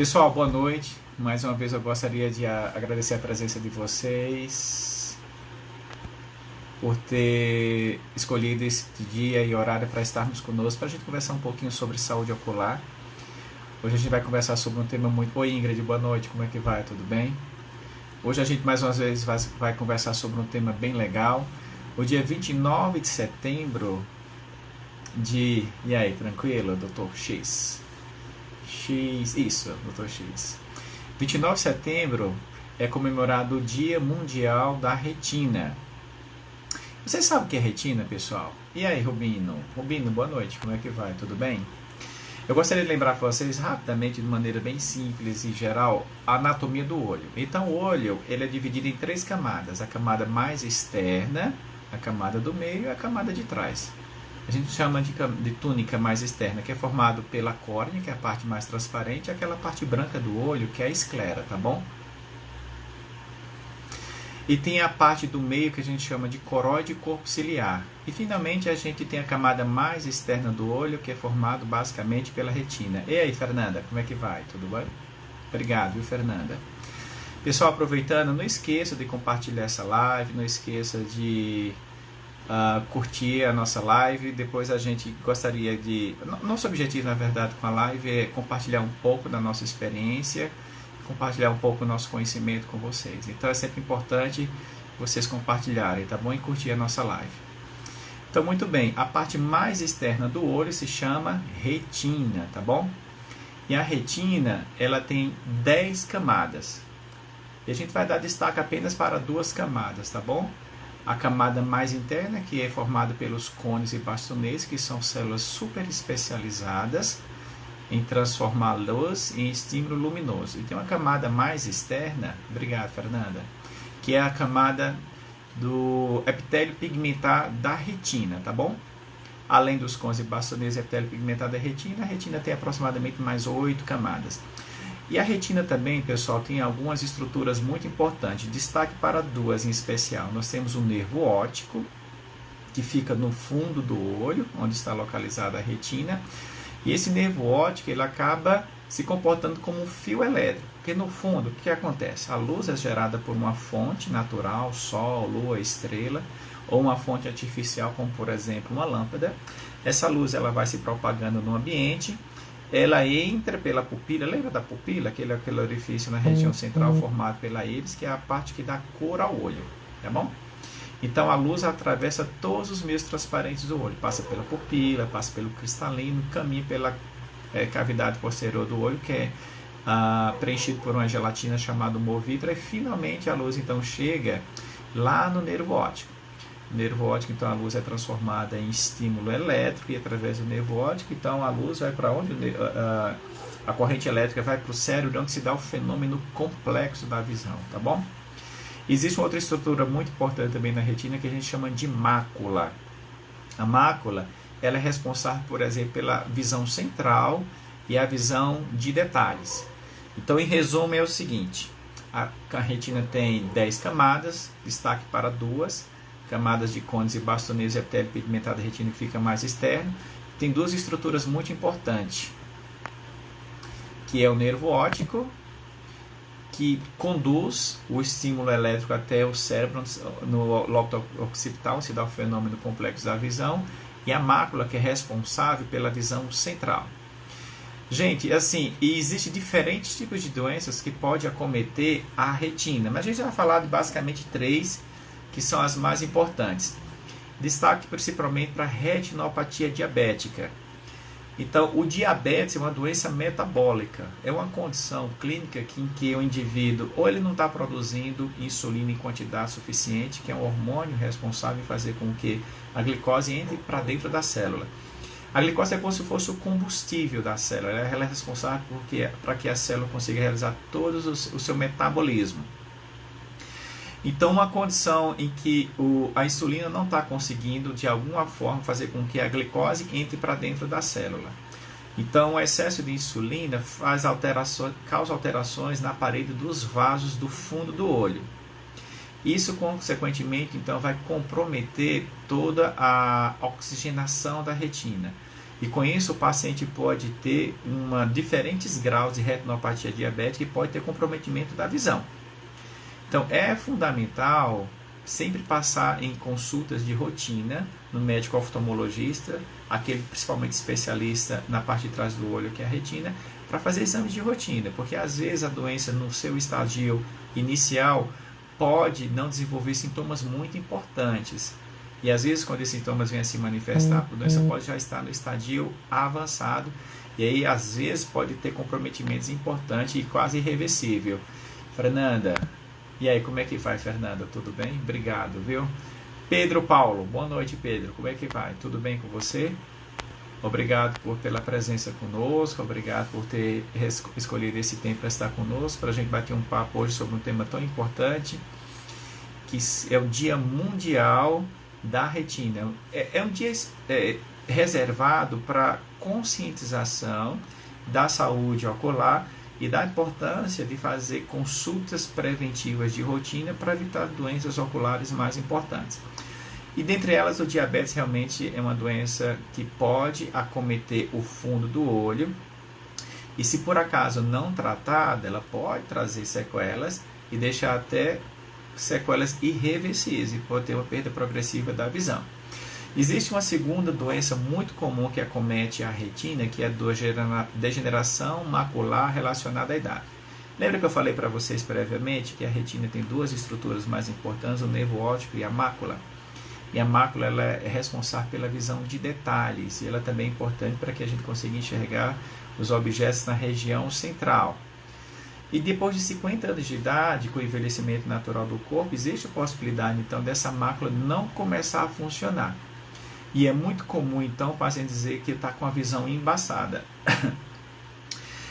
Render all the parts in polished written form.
Pessoal, boa noite. Mais uma vez eu gostaria de agradecer a presença de vocês por ter escolhido esse dia e horário para estarmos conosco, para a gente conversar um pouquinho sobre saúde ocular. Hoje a gente vai conversar sobre um tema muito... Oi Ingrid, boa noite, como é que vai? Tudo bem? Hoje a gente mais uma vez vai conversar sobre um tema bem legal. O dia 29 de setembro de... E aí, tranquilo, Dr. X? Isso, Dr. X. 29 de setembro é comemorado o Dia Mundial da Retina. Vocês sabem o que é retina, pessoal? E aí, Rubino? Rubino, boa noite, como é que vai? Tudo bem? Eu gostaria de lembrar para vocês rapidamente, de maneira bem simples e geral, a anatomia do olho. Então, o olho ele é dividido em três camadas: a camada mais externa, a camada do meio e a camada de trás. A gente chama de túnica mais externa, que é formado pela córnea, que é a parte mais transparente, e aquela parte branca do olho, que é a esclera, tá bom? E tem a parte do meio que a gente chama de coroide e corpo ciliar. E finalmente a gente tem a camada mais externa do olho, que é formado basicamente pela retina. E aí, Fernanda, como é que vai? Tudo bem? Obrigado, viu, Fernanda? Pessoal, aproveitando, não esqueça de compartilhar essa live, não esqueça de curtir a nossa live. Depois a gente gostaria de... Nosso objetivo, na verdade, com a live é compartilhar um pouco da nossa experiência, compartilhar um pouco do nosso conhecimento com vocês. Então é sempre importante vocês compartilharem, tá bom? E curtir a nossa live. Então, muito bem. A parte mais externa do olho se chama retina, tá bom? E a retina, ela tem 10 camadas. E a gente vai dar destaque apenas para duas camadas, tá bom? A camada mais interna, que é formada pelos cones e bastonês, que são células super especializadas em transformar luz em estímulo luminoso. E tem uma camada mais externa, obrigado, Fernanda, que é a camada do epitélio pigmentar da retina, tá bom? Além dos cones e bastonês e epitélio pigmentar da retina, a retina tem aproximadamente mais 8 camadas. E a retina também, pessoal, tem algumas estruturas muito importantes. Destaque para duas em especial. Nós temos o nervo óptico, que fica no fundo do olho, onde está localizada a retina. E esse nervo óptico ele acaba se comportando como um fio elétrico. Porque no fundo, o que acontece? A luz é gerada por uma fonte natural, sol, lua, estrela, ou uma fonte artificial, como por exemplo uma lâmpada. Essa luz ela vai se propagando no ambiente. Ela entra pela pupila, lembra da pupila? Aquele orifício na região central formado pela íris, que é a parte que dá cor ao olho, tá bom? Então a luz atravessa todos os meios transparentes do olho, passa pela pupila, passa pelo cristalino, caminha pela cavidade posterior do olho, que é preenchido por uma gelatina chamada humor vítreo, e finalmente a luz então chega lá no nervo óptico. O nervo óptico, então a luz é transformada em estímulo elétrico, e através do nervo óptico, então a luz vai para onde? A corrente elétrica vai para o cérebro, onde se dá o fenômeno complexo da visão, tá bom? Existe uma outra estrutura muito importante também na retina, que a gente chama de mácula. A mácula, ela é responsável, por exemplo, pela visão central e a visão de detalhes. Então, em resumo, é o seguinte: a retina tem 10 camadas, destaque para duas camadas de cones e bastonês e epitélio pigmentado da retina, que fica mais externo. Tem duas estruturas muito importantes, que é o nervo óptico, que conduz o estímulo elétrico até o cérebro, no lobo occipital, onde se dá o fenômeno complexo da visão, e a mácula, que é responsável pela visão central. Gente, assim, e existem diferentes tipos de doenças que podem acometer a retina, mas a gente vai falar de basicamente três, que são as mais importantes. Destaque principalmente para a retinopatia diabética. Então, o diabetes é uma doença metabólica. É uma condição clínica em que o indivíduo ou ele não está produzindo insulina em quantidade suficiente, que é um hormônio responsável em fazer com que a glicose entre para dentro da célula. A glicose é como se fosse o combustível da célula. Ela é responsável para que a célula consiga realizar todo o seu metabolismo. Então, uma condição em que a insulina não está conseguindo, de alguma forma, fazer com que a glicose entre para dentro da célula. Então, o excesso de insulina causa alterações na parede dos vasos do fundo do olho. Isso, consequentemente, então, vai comprometer toda a oxigenação da retina. E com isso o paciente pode ter diferentes graus de retinopatia diabética e pode ter comprometimento da visão. Então é fundamental sempre passar em consultas de rotina no médico oftalmologista, aquele principalmente especialista na parte de trás do olho, que é a retina, para fazer exames de rotina, porque às vezes a doença no seu estadio inicial pode não desenvolver sintomas muito importantes. E às vezes quando esses sintomas vêm a se manifestar, a doença pode já estar no estadio avançado, e aí às vezes pode ter comprometimentos importantes e quase irreversível. Fernanda, e aí, como é que vai, Fernanda? Tudo bem? Obrigado, viu? Pedro Paulo, boa noite, Pedro. Como é que vai? Tudo bem com você? Obrigado pela presença conosco, obrigado por ter escolhido esse tempo para estar conosco, para a gente bater um papo hoje sobre um tema tão importante, que é o Dia Mundial da Retina. É um dia reservado para conscientização da saúde ocular e da importância de fazer consultas preventivas de rotina para evitar doenças oculares mais importantes. E dentre elas, o diabetes realmente é uma doença que pode acometer o fundo do olho, e se por acaso não tratada, ela pode trazer sequelas e deixar até sequelas irreversíveis, e pode ter uma perda progressiva da visão. Existe uma segunda doença muito comum que acomete a retina, que é a degeneração macular relacionada à idade. Lembra que eu falei para vocês previamente que a retina tem duas estruturas mais importantes, o nervo óptico e a mácula? E a mácula ela é responsável pela visão de detalhes, e ela também é importante para que a gente consiga enxergar os objetos na região central. E depois de 50 anos de idade, com o envelhecimento natural do corpo, existe a possibilidade então dessa mácula não começar a funcionar. E é muito comum, então, o paciente dizer que está com a visão embaçada.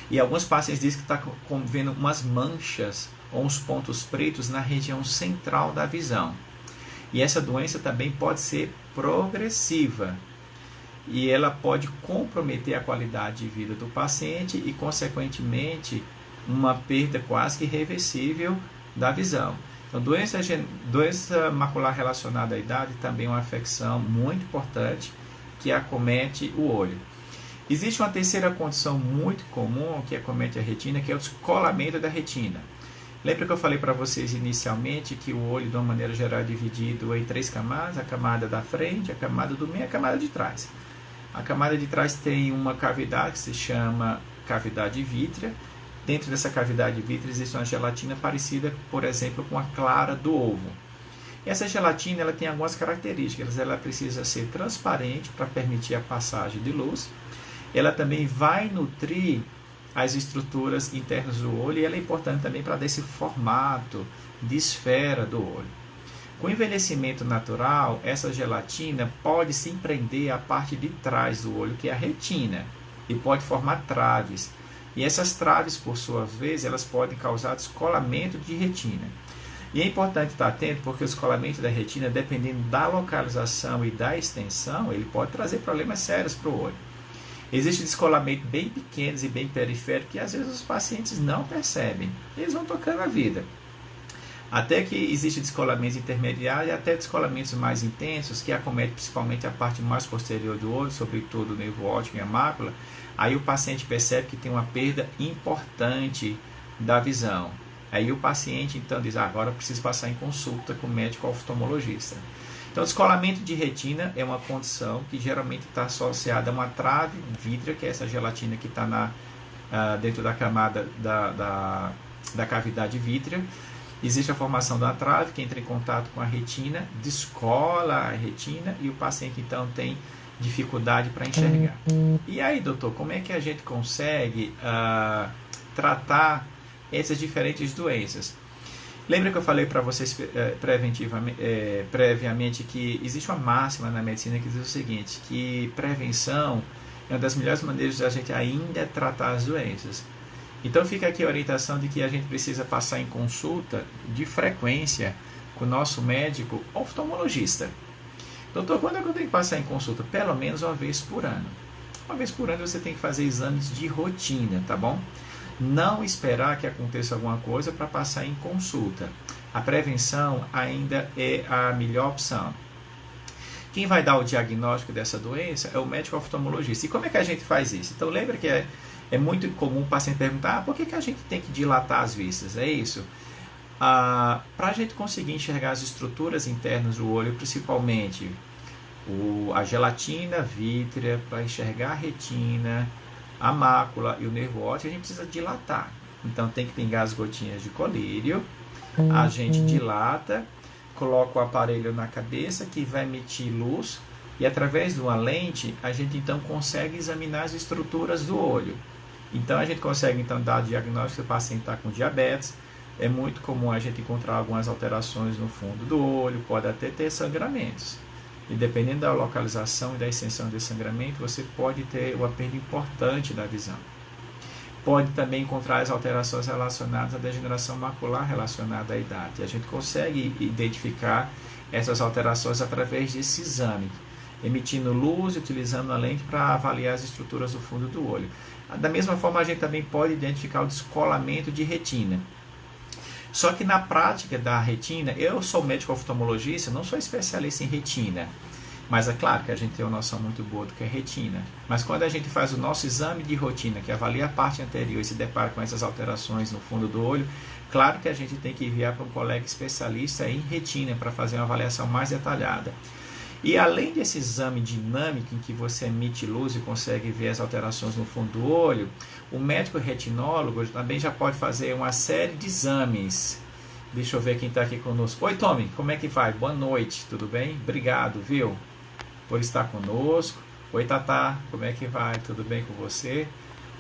E alguns pacientes dizem que está vendo umas manchas ou uns pontos pretos na região central da visão. E essa doença também pode ser progressiva. E ela pode comprometer a qualidade de vida do paciente e, consequentemente, uma perda quase que irreversível da visão. Então, doença macular relacionada à idade também é uma afecção muito importante que acomete o olho. Existe uma terceira condição muito comum que acomete a retina, que é o descolamento da retina. Lembra que eu falei para vocês inicialmente que o olho, de uma maneira geral, é dividido em 3 camadas, a camada da frente, a camada do meio e a camada de trás. A camada de trás tem uma cavidade que se chama cavidade vítrea. Dentro dessa cavidade vítrea existe uma gelatina parecida, por exemplo, com a clara do ovo. Essa gelatina ela tem algumas características. Ela precisa ser transparente para permitir a passagem de luz. Ela também vai nutrir as estruturas internas do olho e ela é importante também para dar esse formato de esfera do olho. Com o envelhecimento natural, essa gelatina pode se prender à parte de trás do olho, que é a retina, e pode formar traves. E essas traves, por sua vez, elas podem causar descolamento de retina. E é importante estar atento porque o descolamento da retina, dependendo da localização e da extensão, ele pode trazer problemas sérios para o olho. Existe descolamento bem pequenos e bem periféricos que às vezes os pacientes não percebem. Eles vão tocando a vida. Até que existe descolamento intermediário e até descolamentos mais intensos que acometem principalmente a parte mais posterior do olho, sobretudo o nervo óptico e a mácula. Aí o paciente percebe que tem uma perda importante da visão. Aí o paciente então diz, agora eu preciso passar em consulta com o médico oftalmologista. Então, descolamento de retina é uma condição que geralmente está associada a uma trave vítrea, que é essa gelatina que está dentro da camada da cavidade vítrea. Existe a formação da trave que entra em contato com a retina, descola a retina e o paciente então tem dificuldade para enxergar. E aí, doutor, como é que a gente consegue tratar essas diferentes doenças? Lembra que eu falei para vocês previamente que existe uma máxima na medicina que diz o seguinte, que prevenção é uma das melhores maneiras de a gente ainda tratar as doenças. Então fica aqui a orientação de que a gente precisa passar em consulta de frequência com o nosso médico oftalmologista. Doutor, quando é que eu tenho que passar em consulta? Pelo menos uma vez por ano. Uma vez por ano você tem que fazer exames de rotina, tá bom? Não esperar que aconteça alguma coisa para passar em consulta. A prevenção ainda é a melhor opção. Quem vai dar o diagnóstico dessa doença é o médico oftalmologista. E como é que a gente faz isso? Então lembra que é muito comum o paciente perguntar, por que a gente tem que dilatar as vistas? É isso? Para a gente conseguir enxergar as estruturas internas do olho, principalmente a gelatina vítrea, para enxergar a retina, a mácula e o nervo óptico, a gente precisa dilatar. Então tem que pingar as gotinhas de colírio, a gente dilata, coloca o aparelho na cabeça que vai emitir luz e através de uma lente a gente então consegue examinar as estruturas do olho. Então a gente consegue então dar diagnóstico se o paciente está com diabetes. É muito comum a gente encontrar algumas alterações no fundo do olho, pode até ter sangramentos. E dependendo da localização e da extensão desse sangramento, você pode ter uma perda importante da visão. Pode também encontrar as alterações relacionadas à degeneração macular relacionada à idade. A gente consegue identificar essas alterações através desse exame, emitindo luz e utilizando a lente para avaliar as estruturas do fundo do olho. Da mesma forma, a gente também pode identificar o descolamento de retina. Só que na prática da retina, eu sou médico oftalmologista, não sou especialista em retina. Mas é claro que a gente tem uma noção muito boa do que é retina. Mas quando a gente faz o nosso exame de rotina, que avalia a parte anterior e se depara com essas alterações no fundo do olho, claro que a gente tem que enviar para um colega especialista em retina para fazer uma avaliação mais detalhada. E além desse exame dinâmico em que você emite luz e consegue ver as alterações no fundo do olho, o médico retinólogo também já pode fazer uma série de exames. Deixa eu ver quem está aqui conosco. Oi, Tommy, como é que vai? Boa noite, tudo bem? Obrigado, viu, por estar conosco. Oi, Tatá, como é que vai? Tudo bem com você?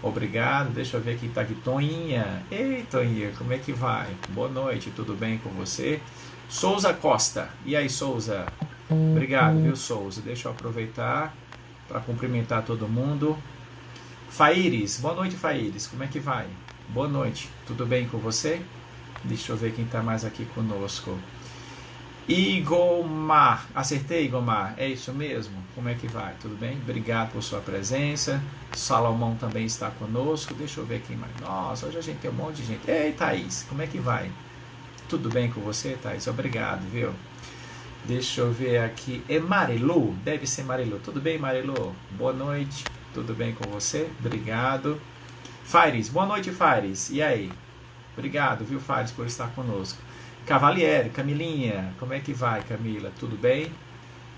Obrigado, deixa eu ver quem está aqui. Toinha, ei, Toinha, como é que vai? Boa noite, tudo bem com você? Souza Costa, e aí, Souza? Obrigado, viu, Souza? Deixa eu aproveitar para cumprimentar todo mundo. Faíris, boa noite, Faíris, como é que vai? Boa noite, tudo bem com você? Deixa eu ver quem está mais aqui conosco. Igomar, acertei, Igomar? É isso mesmo? Como é que vai? Tudo bem? Obrigado por sua presença. Salomão também está conosco. Deixa eu ver quem mais. Nossa, hoje a gente tem um monte de gente. Ei, Thaís, como é que vai? Tudo bem com você, Thaís? Obrigado, viu? Deixa eu ver aqui. É Marilu? Deve ser Marilu. Tudo bem, Marilu? Boa noite. Tudo bem com você? Obrigado. Faires, boa noite, Faires. E aí? Obrigado, viu, Faires, por estar conosco. Cavalieri, Camilinha, como é que vai, Camila? Tudo bem?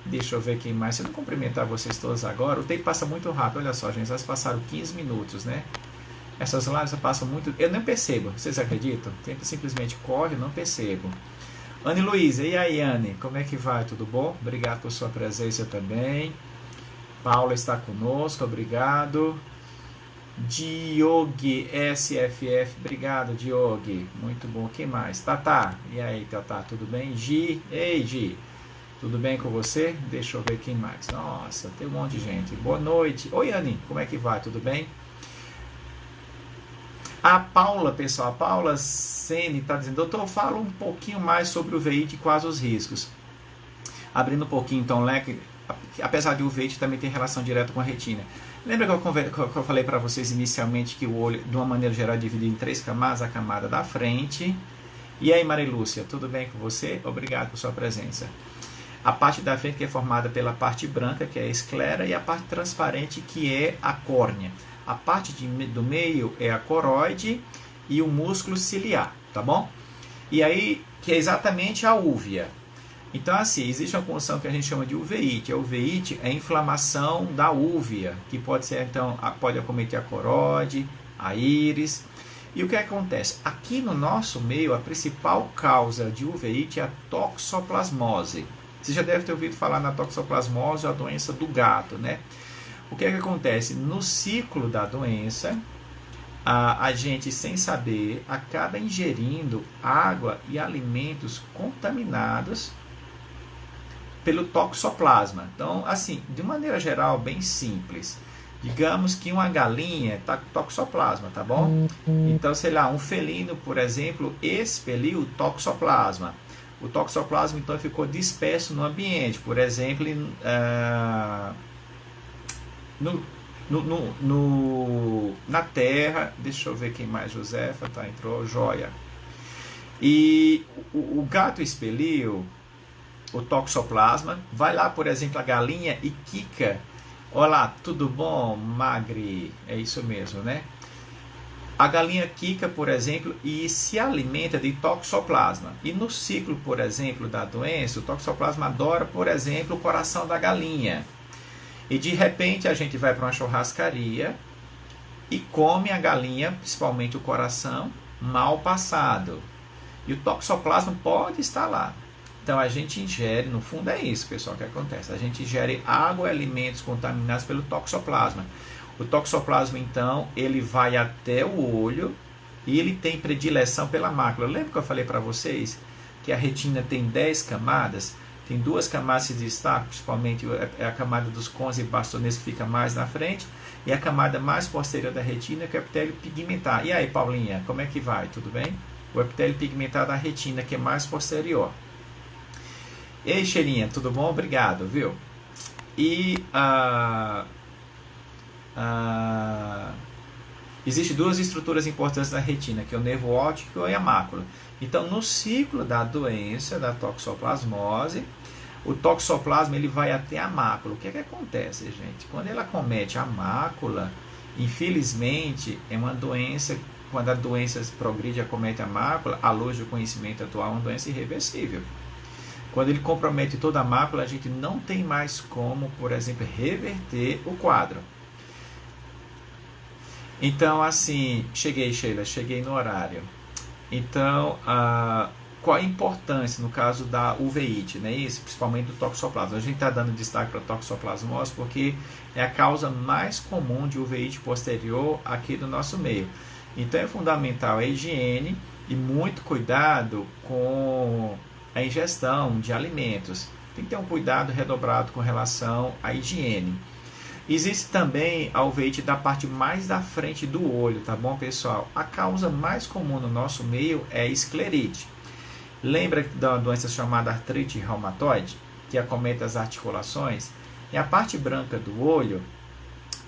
Deixa eu ver quem mais. Se eu não cumprimentar vocês todos agora, o tempo passa muito rápido. Olha só, gente, elas passaram 15 minutos, né? Essas lives passam muito... Eu não percebo, vocês acreditam? O tempo simplesmente corre, eu não percebo. Anne Luísa, e aí, Anne? Como é que vai? Tudo bom? Obrigado por sua presença também. Paula está conosco, obrigado. Diogo SFF, obrigado, Diogo. Muito bom. Quem mais? Tatá, e aí, Tatá, tudo bem? Gi, ei, Gi, tudo bem com você? Deixa eu ver quem mais. Nossa, tem um monte de gente. Boa noite. Oi, Anne, como é que vai? Tudo bem? A Paula, pessoal, a Paula Sene está dizendo, doutor, fala um pouquinho mais sobre o veíte e quais os riscos. Abrindo um pouquinho, então, leque, apesar de o veíte também ter relação direta com a retina. Lembra que eu falei para vocês inicialmente que o olho, de uma maneira geral, é dividido em 3 camadas, a camada da frente. E aí, Marilúcia, tudo bem com você? Obrigado por sua presença. A parte da frente que é formada pela parte branca, que é a esclera, e a parte transparente, que é a córnea. A parte do meio é a coroide e o músculo ciliar, tá bom? E aí, que é exatamente a úvea. Então, assim, existe uma condição que a gente chama de uveíte. A uveíte é a inflamação da úvea, que pode ser, então, pode acometer a coroide, a íris. E o que acontece? Aqui no nosso meio, a principal causa de uveíte é a toxoplasmose. Você já deve ter ouvido falar na toxoplasmose, a doença do gato, né? O que acontece? No ciclo da doença, a gente, sem saber, acaba ingerindo água e alimentos contaminados pelo toxoplasma. Então, assim, de maneira geral, bem simples. Digamos que uma galinha está com toxoplasma, tá bom? Então, sei lá, um felino, por exemplo, expeliu toxoplasma. O toxoplasma, então, ficou disperso no ambiente. Por exemplo, na terra. Deixa eu ver quem mais. Josefa, tá, entrou, joia. E o gato expeliu o toxoplasma. Vai lá, por exemplo, a galinha e quica. Olá, tudo bom, Magri? É isso mesmo, né? A galinha quica, por exemplo, e se alimenta de toxoplasma. E no ciclo, por exemplo, da doença, o toxoplasma adora, por exemplo, o coração da galinha. E de repente a gente vai para uma churrascaria e come a galinha, principalmente o coração, mal passado. E o toxoplasma pode estar lá. Então a gente ingere, no fundo é isso, pessoal, que acontece. A gente ingere água e alimentos contaminados pelo toxoplasma. O toxoplasma, então, ele vai até o olho e ele tem predileção pela mácula. Lembra que eu falei para vocês que a retina tem 10 camadas? Tem 2 camadas que se destacam, principalmente a camada dos côns e bastonês que fica mais na frente, e a camada mais posterior da retina, que é o epitélio pigmentar. E aí, Paulinha, como é que vai? Tudo bem? O epitélio pigmentar da retina, que é mais posterior. Ei, Cheirinha, tudo bom? Obrigado, viu? E existem 2 estruturas importantes na retina, que é o nervo óptico e a mácula. Então, no ciclo da doença, da toxoplasmose, o toxoplasma ele vai até a mácula. O que é que acontece, gente? Quando ela acomete a mácula, infelizmente, é uma doença, quando a doença progride e acomete a mácula, à luz do conhecimento atual, é uma doença irreversível. Quando ele compromete toda a mácula, a gente não tem mais como, por exemplo, reverter o quadro. Então, assim, cheguei, Sheila, cheguei no horário. Então, qual a importância no caso da uveíte, né? Isso, principalmente do toxoplasma. A gente está dando destaque para a toxoplasmose porque é a causa mais comum de uveíte posterior aqui do nosso meio. Então, é fundamental a higiene e muito cuidado com a ingestão de alimentos. Tem que ter um cuidado redobrado com relação à higiene. Existe também a uveíte da parte mais da frente do olho, tá bom, pessoal? A causa mais comum no nosso meio é a esclerite. Lembra da doença chamada artrite reumatoide, que acomete as articulações? E a parte branca do olho,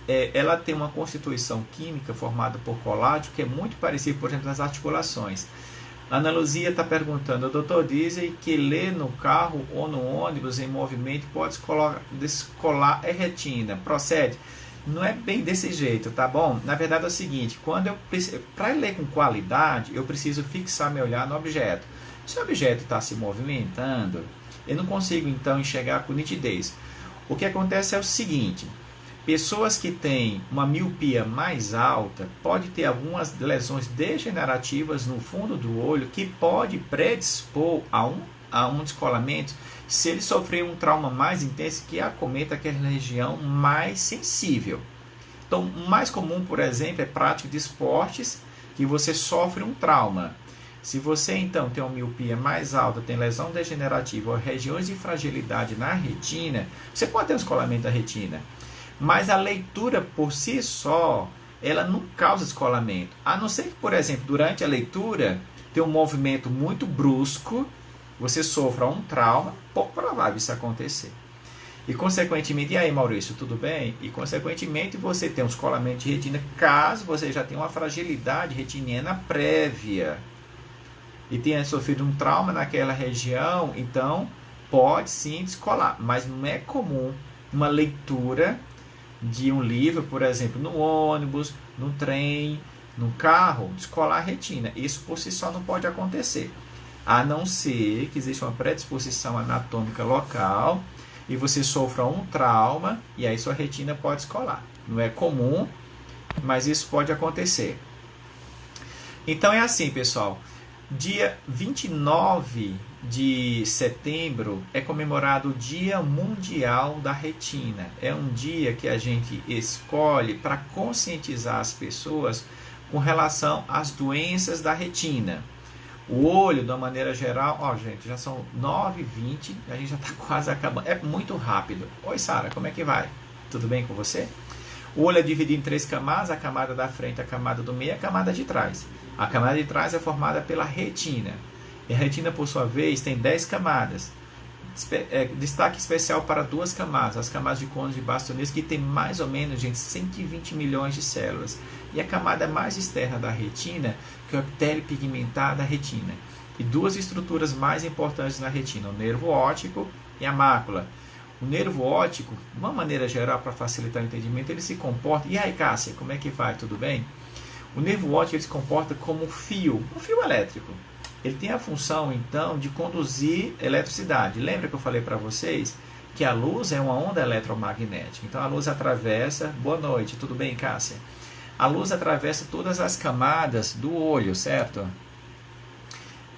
ela tem uma constituição química formada por colágeno, que é muito parecido, por exemplo, nas articulações. A Ana Luzia está perguntando, doutor, dizem que ler no carro ou no ônibus em movimento pode descolar a retina. Procede? Não é bem desse jeito, tá bom? Na verdade é o seguinte, para ler com qualidade, eu preciso fixar meu olhar no objeto. Se o objeto está se movimentando, eu não consigo então enxergar com nitidez. O que acontece é o seguinte, pessoas que têm uma miopia mais alta podem ter algumas lesões degenerativas no fundo do olho que pode predispor a um descolamento se ele sofrer um trauma mais intenso que acometa aquela região mais sensível. Então, o mais comum, por exemplo, é prática de esportes que você sofre um trauma. Se você então tem uma miopia mais alta, tem lesão degenerativa ou regiões de fragilidade na retina, você pode ter um descolamento da retina. Mas a leitura por si só, ela não causa descolamento. A não ser que, por exemplo, durante a leitura, tem um movimento muito brusco, você sofra um trauma, pouco provável isso acontecer. E, consequentemente, e aí, Maurício, tudo bem? E, consequentemente, você tem um descolamento de retina, caso você já tenha uma fragilidade retiniana prévia e tenha sofrido um trauma naquela região, então pode sim descolar, mas não é comum uma leitura de um livro, por exemplo, no ônibus, no trem, no carro, descolar a retina. Isso por si só não pode acontecer, a não ser que exista uma predisposição anatômica local e você sofra um trauma e aí sua retina pode descolar. Não é comum, mas isso pode acontecer. Então é assim, pessoal. Dia 29 de setembro é comemorado o Dia Mundial da Retina. É um dia que a gente escolhe para conscientizar as pessoas com relação às doenças da retina. O olho, de uma maneira geral, gente, já são 9h20, a gente já está quase acabando. É muito rápido. Oi, Sara, como é que vai? Tudo bem com você? O olho é dividido em 3 camadas, a camada da frente, a camada do meio e a camada de trás. A camada de trás é formada pela retina. E a retina, por sua vez, tem 10 camadas. Destaque especial para 2 camadas, as camadas de côns e bastonês, que tem mais ou menos, gente, 120 milhões de células. E a camada mais externa da retina, que é o epitélio pigmentar da retina. e duas estruturas mais importantes na retina, o nervo óptico e a mácula. O nervo óptico, de uma maneira geral, para facilitar o entendimento, ele se comporta... E aí, Cássia, como é que vai? Tudo bem? O nervo óptico ele se comporta como um fio elétrico. Ele tem a função, então, de conduzir eletricidade. Lembra que eu falei para vocês que a luz é uma onda eletromagnética? Então, a luz atravessa... Boa noite, tudo bem, Cássia? A luz atravessa todas as camadas do olho, certo?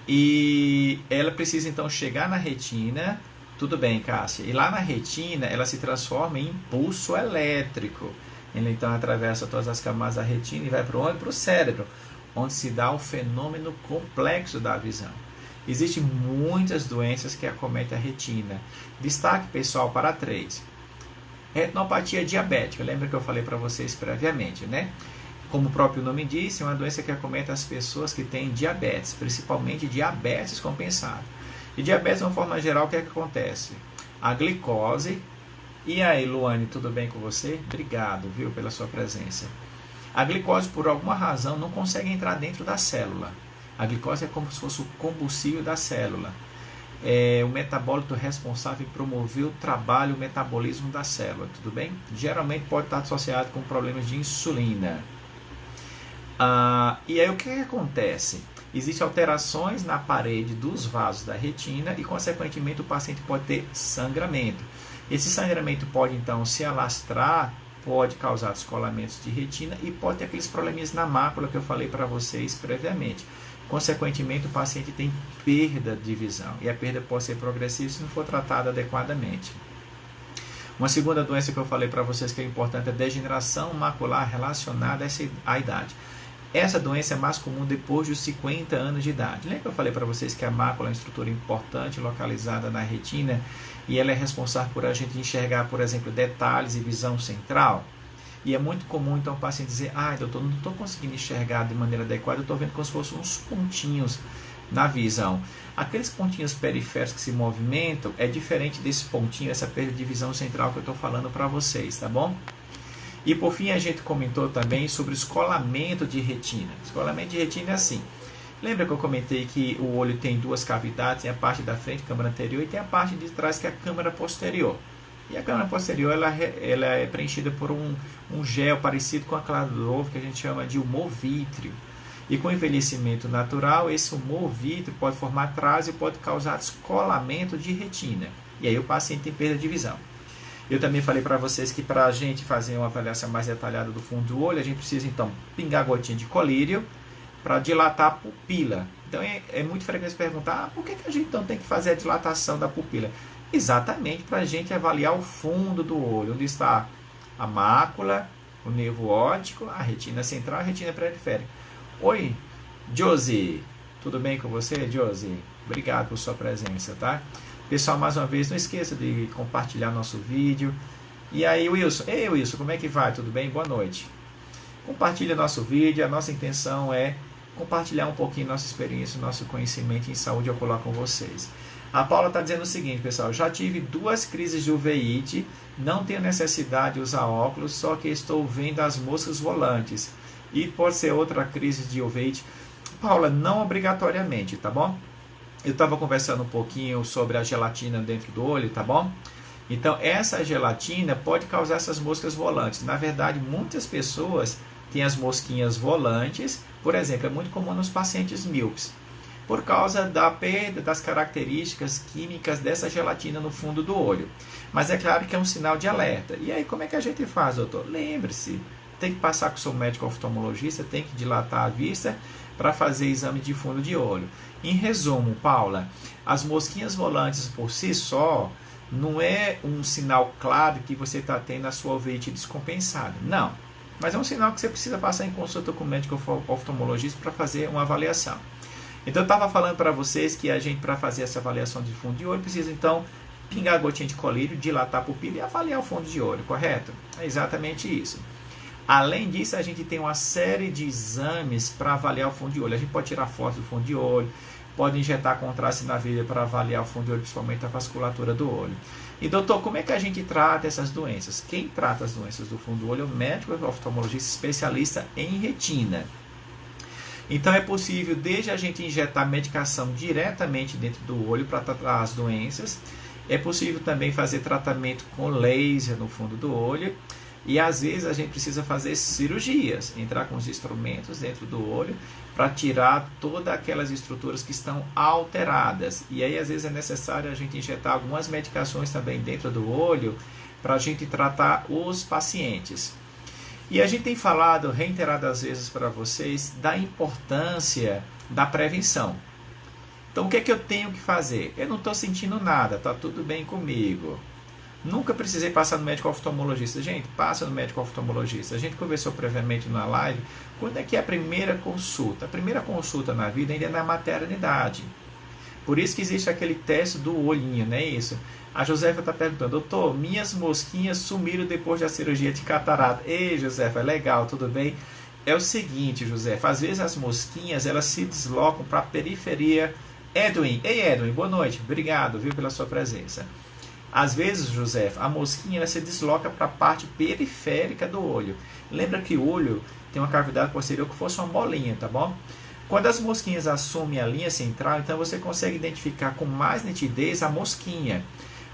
E ela precisa, então, chegar na retina... Tudo bem, Cássia. E lá na retina, ela se transforma em impulso elétrico. Ele então atravessa todas as camadas da retina e vai para onde? Para o cérebro, onde se dá o fenômeno complexo da visão. Existem muitas doenças que acometem a retina. Destaque, pessoal, para 3. Retinopatia diabética. Lembra que eu falei para vocês previamente, né? Como o próprio nome diz, é uma doença que acomete as pessoas que têm diabetes, principalmente diabetes compensado. E diabetes, de uma forma geral, o que é que acontece? A glicose... E aí, Luane, tudo bem com você? Obrigado, viu, pela sua presença. A glicose, por alguma razão, não consegue entrar dentro da célula. A glicose é como se fosse o combustível da célula. É o metabólito responsável em promover o trabalho, o metabolismo da célula, tudo bem? Geralmente pode estar associado com problemas de insulina. E aí, o que acontece? Existem alterações na parede dos vasos da retina e, consequentemente, o paciente pode ter sangramento. Esse sangramento pode, então, se alastrar, pode causar descolamentos de retina e pode ter aqueles probleminhas na mácula que eu falei para vocês previamente. Consequentemente, o paciente tem perda de visão e a perda pode ser progressiva se não for tratada adequadamente. Uma segunda doença que eu falei para vocês que é importante é a degeneração macular relacionada à idade. Essa doença é mais comum depois dos 50 anos de idade. Lembra que eu falei para vocês que a mácula é uma estrutura importante localizada na retina e ela é responsável por a gente enxergar, por exemplo, detalhes e visão central? E é muito comum, então, o paciente dizer, doutor, não estou conseguindo enxergar de maneira adequada, eu estou vendo como se fossem uns pontinhos na visão. Aqueles pontinhos periféricos que se movimentam é diferente desse pontinho, essa perda de visão central que eu estou falando para vocês, tá bom? E por fim a gente comentou também sobre o escolamento de retina. Escolamento de retina é assim. Lembra que eu comentei que o olho tem duas cavidades, tem a parte da frente, a câmara anterior, e tem a parte de trás, que é a câmara posterior. E a câmara posterior ela é preenchida por um gel parecido com a clara do ovo, que a gente chama de humor vítreo. E com envelhecimento natural, esse humor vítreo pode formar traço e pode causar descolamento de retina. E aí o paciente tem perda de visão. Eu também falei para vocês que para a gente fazer uma avaliação mais detalhada do fundo do olho, a gente precisa então pingar gotinha de colírio para dilatar a pupila. Então é muito frequente perguntar, por que a gente então tem que fazer a dilatação da pupila? Exatamente para a gente avaliar o fundo do olho, onde está a mácula, o nervo óptico, a retina central e a retina periférica. Oi, Josie, tudo bem com você, Josie? Obrigado por sua presença, tá? Pessoal, mais uma vez, não esqueça de compartilhar nosso vídeo. E aí, Wilson? Ei, Wilson, como é que vai? Tudo bem? Boa noite. Compartilha nosso vídeo. A nossa intenção é compartilhar um pouquinho nossa experiência, nosso conhecimento em saúde ocular com vocês. A Paula está dizendo o seguinte, pessoal. Já tive 2 crises de uveíte, não tenho necessidade de usar óculos, só que estou vendo as moscas volantes. E pode ser outra crise de uveíte. Paula, não obrigatoriamente, tá bom? Eu estava conversando um pouquinho sobre a gelatina dentro do olho, tá bom? Então, essa gelatina pode causar essas moscas volantes. Na verdade, muitas pessoas têm as mosquinhas volantes, por exemplo, é muito comum nos pacientes míopes, por causa da perda das características químicas dessa gelatina no fundo do olho. Mas é claro que é um sinal de alerta. E aí, como é que a gente faz, doutor? Lembre-se, tem que passar com o seu médico oftalmologista, tem que dilatar a vista para fazer exame de fundo de olho. Em resumo, Paula, as mosquinhas volantes por si só não é um sinal claro que você está tendo a sua uveíte descompensada. Não, mas é um sinal que você precisa passar em consulta com o médico oftalmologista para fazer uma avaliação. Então eu estava falando para vocês que a gente, para fazer essa avaliação de fundo de olho, precisa então pingar a gotinha de colírio, dilatar a pupila e avaliar o fundo de olho, correto? É exatamente isso. Além disso, a gente tem uma série de exames para avaliar o fundo de olho. A gente pode tirar foto do fundo de olho, pode injetar contraste na veia para avaliar o fundo de olho, principalmente a vasculatura do olho. E doutor, como é que a gente trata essas doenças? Quem trata as doenças do fundo do olho é o médico oftalmologista especialista em retina. Então é possível desde a gente injetar medicação diretamente dentro do olho para tratar as doenças, é possível também fazer tratamento com laser no fundo do olho, e às vezes a gente precisa fazer cirurgias, entrar com os instrumentos dentro do olho para tirar todas aquelas estruturas que estão alteradas. E aí às vezes é necessário a gente injetar algumas medicações também dentro do olho para a gente tratar os pacientes. E a gente tem falado reiteradas vezes para vocês da importância da prevenção. Então o que é que eu tenho que fazer? Eu não estou sentindo nada, está tudo bem comigo. Nunca precisei passar no médico oftalmologista. Gente, passa no médico oftalmologista. A gente conversou previamente na live. Quando é que é a primeira consulta? A primeira consulta na vida ainda é na maternidade. Por isso que existe aquele teste do olhinho, não é isso? A Josefa está perguntando, doutor, minhas mosquinhas sumiram depois da cirurgia de catarata. Ei, Josefa, legal, tudo bem? É o seguinte, Josefa, às vezes as mosquinhas, elas se deslocam para a periferia. Edwin, ei Edwin, boa noite, obrigado, viu, pela sua presença. Às vezes, Josefa, a mosquinha ela se desloca para a parte periférica do olho. Lembra que o olho tem uma cavidade posterior que fosse uma bolinha, tá bom? Quando as mosquinhas assumem a linha central, então você consegue identificar com mais nitidez a mosquinha.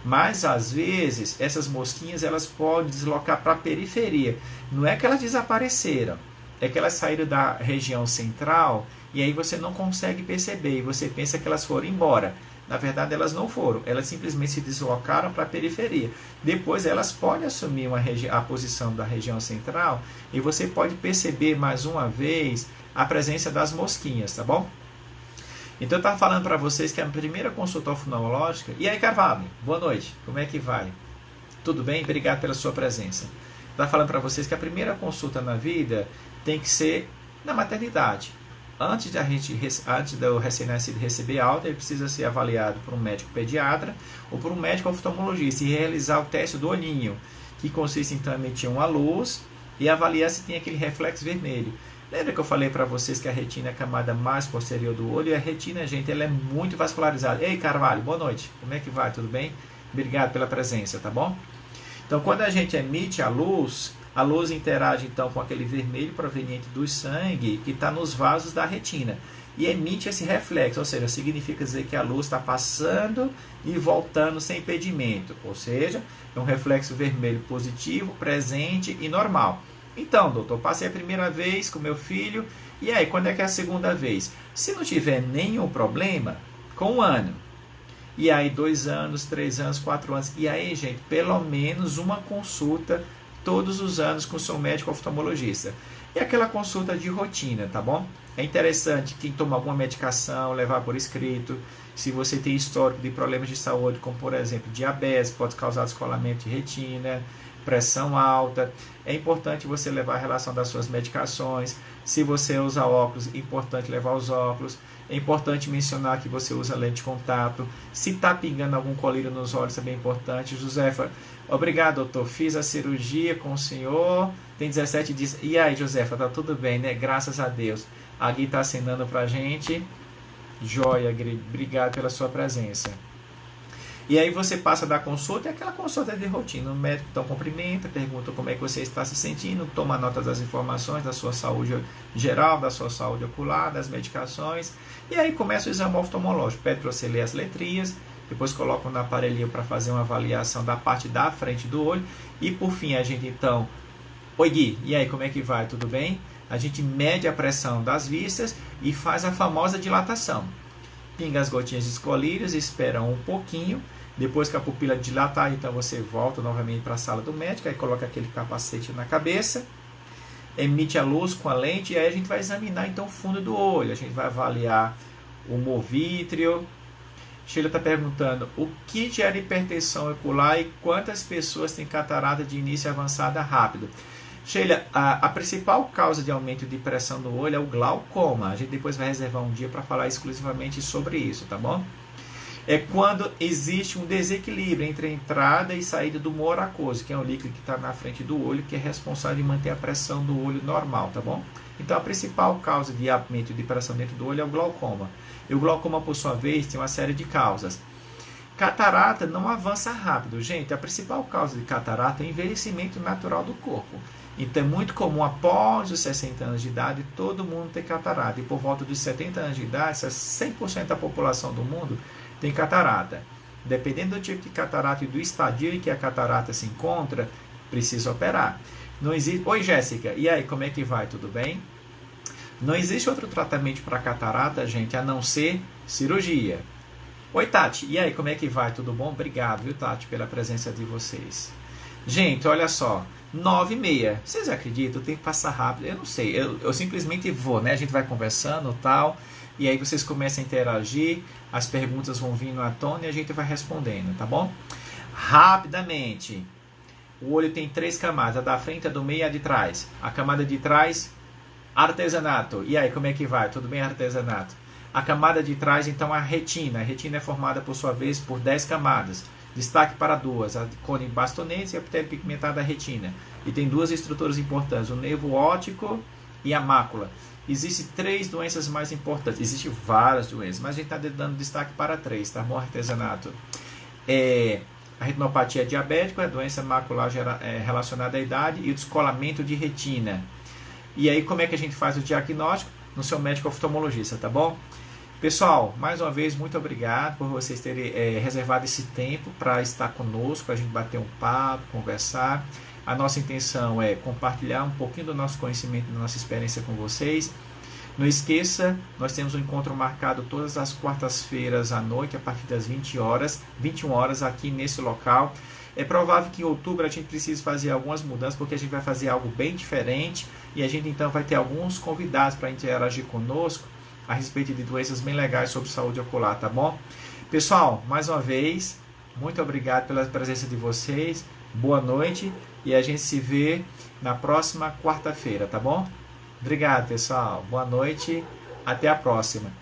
Mas, às vezes, essas mosquinhas elas podem deslocar para a periferia. Não é que elas desapareceram, é que elas saíram da região central e aí você não consegue perceber e você pensa que elas foram embora. Na verdade, elas não foram, elas simplesmente se deslocaram para a periferia. Depois, elas podem assumir a posição da região central e você pode perceber mais uma vez a presença das mosquinhas, tá bom? Então, eu estava falando para vocês que a primeira consulta oftalmológica... E aí, Carvalho, boa noite, como é que vai? Tudo bem? Obrigado pela sua presença. Estava falando para vocês que a primeira consulta na vida tem que ser na maternidade. Antes do recém-nascido receber alta, ele precisa ser avaliado por um médico pediatra ou por um médico oftalmologista e realizar o teste do olhinho, que consiste então em emitir uma luz e avaliar se tem aquele reflexo vermelho. Lembra que eu falei para vocês que a retina é a camada mais posterior do olho? E a retina, gente, ela é muito vascularizada. Ei, Carvalho, boa noite. Como é que vai? Tudo bem? Obrigado pela presença, tá bom? Então, quando a gente emite a luz interage então com aquele vermelho proveniente do sangue que está nos vasos da retina e emite esse reflexo, ou seja, significa dizer que a luz está passando e voltando sem impedimento, ou seja, é um reflexo vermelho positivo, presente e normal. Então, doutor, passei a primeira vez com meu filho, e aí, quando é que é a segunda vez? Se não tiver nenhum problema, com 1 ano. E aí, 2 anos, 3 anos, 4 anos. E aí, gente, pelo menos uma consulta todos os anos com o seu médico oftalmologista. E aquela consulta de rotina, tá bom? É interessante quem toma alguma medicação, levar por escrito. Se você tem histórico de problemas de saúde, como por exemplo, diabetes, pode causar descolamento de retina, pressão alta. É importante você levar a relação das suas medicações. Se você usa óculos, é importante levar os óculos. É importante mencionar que você usa lente de contato. Se está pingando algum colírio nos olhos, é bem importante. Josefa, obrigado, doutor. Fiz a cirurgia com o senhor. Tem 17 dias. E aí, Josefa, tá tudo bem, né? Graças a Deus. A Gui está assinando pra gente. Joia, Gui. Obrigado pela sua presença. E aí você passa da consulta, é aquela consulta de rotina. O médico então cumprimenta, pergunta como é que você está se sentindo, toma nota das informações da sua saúde geral, da sua saúde ocular, das medicações. E aí começa o exame oftalmológico. Pede para você ler as letrinhas, depois coloca no aparelhinho para fazer uma avaliação da parte da frente do olho. E por fim a gente então... Oi Gui, e aí como é que vai? Tudo bem? A gente mede a pressão das vistas e faz a famosa dilatação. Pinga as gotinhas de colírios, espera um pouquinho. Depois que a pupila dilatar, então você volta novamente para a sala do médico, aí coloca aquele capacete na cabeça, emite a luz com a lente e aí a gente vai examinar então o fundo do olho. A gente vai avaliar o humor vítreo. Sheila está perguntando o que gera hipertensão ocular e quantas pessoas têm catarata de início avançada rápido. Sheila, a principal causa de aumento de pressão no olho é o glaucoma. A gente depois vai reservar um dia para falar exclusivamente sobre isso, tá bom? É quando existe um desequilíbrio entre a entrada e saída do humor aquoso, que é o líquido que está na frente do olho, que é responsável em manter a pressão do olho normal, tá bom? Então, a principal causa de aumento de pressão dentro do olho é o glaucoma. E o glaucoma, por sua vez, tem uma série de causas. Catarata não avança rápido. Gente, a principal causa de catarata é o envelhecimento natural do corpo. Então é muito comum após os 60 anos de idade todo mundo ter catarata. E por volta dos 70 anos de idade, 100% da população do mundo tem catarata. Dependendo do tipo de catarata e do estadio em que a catarata se encontra, precisa operar. Não existe... Oi, Jéssica, e aí, como é que vai? Tudo bem? Não existe outro tratamento para catarata, gente, a não ser cirurgia. Oi, Tati, e aí, como é que vai? Tudo bom? Obrigado, viu, Tati, pela presença de vocês. Gente, olha só, 9h30. Vocês acreditam? Tem que passar rápido. Eu não sei, eu simplesmente vou, né? A gente vai conversando e tal, e aí vocês começam a interagir, as perguntas vão vindo à tona e a gente vai respondendo, tá bom? Rapidamente. O olho tem 3 camadas, a da frente, a do meio e a de trás. A camada de trás, artesanato. E aí, como é que vai? Tudo bem, artesanato? A camada de trás, então, a retina. A retina é formada, por sua vez, por 10 camadas. Destaque para 2, a cone bastonense e a epitélio pigmentado da retina. E tem 2 estruturas importantes, o nervo óptico e a mácula. Existem 3 doenças mais importantes. Existem várias doenças, mas a gente está dando destaque para 3, tá bom, artesanato? A retinopatia diabética, a doença macular relacionada à idade e o descolamento de retina. E aí, como é que a gente faz o diagnóstico? No seu médico oftalmologista, tá bom? Pessoal, mais uma vez, muito obrigado por vocês terem reservado esse tempo para estar conosco, para a gente bater um papo, conversar. A nossa intenção é compartilhar um pouquinho do nosso conhecimento, da nossa experiência com vocês. Não esqueça, nós temos um encontro marcado todas as quartas-feiras à noite, a partir das 21 horas aqui nesse local. É provável que em outubro a gente precise fazer algumas mudanças, porque a gente vai fazer algo bem diferente e a gente então vai ter alguns convidados para interagir conosco a respeito de doenças bem legais sobre saúde ocular, tá bom? Pessoal, mais uma vez, muito obrigado pela presença de vocês, boa noite e a gente se vê na próxima quarta-feira, tá bom? Obrigado, pessoal, boa noite, até a próxima.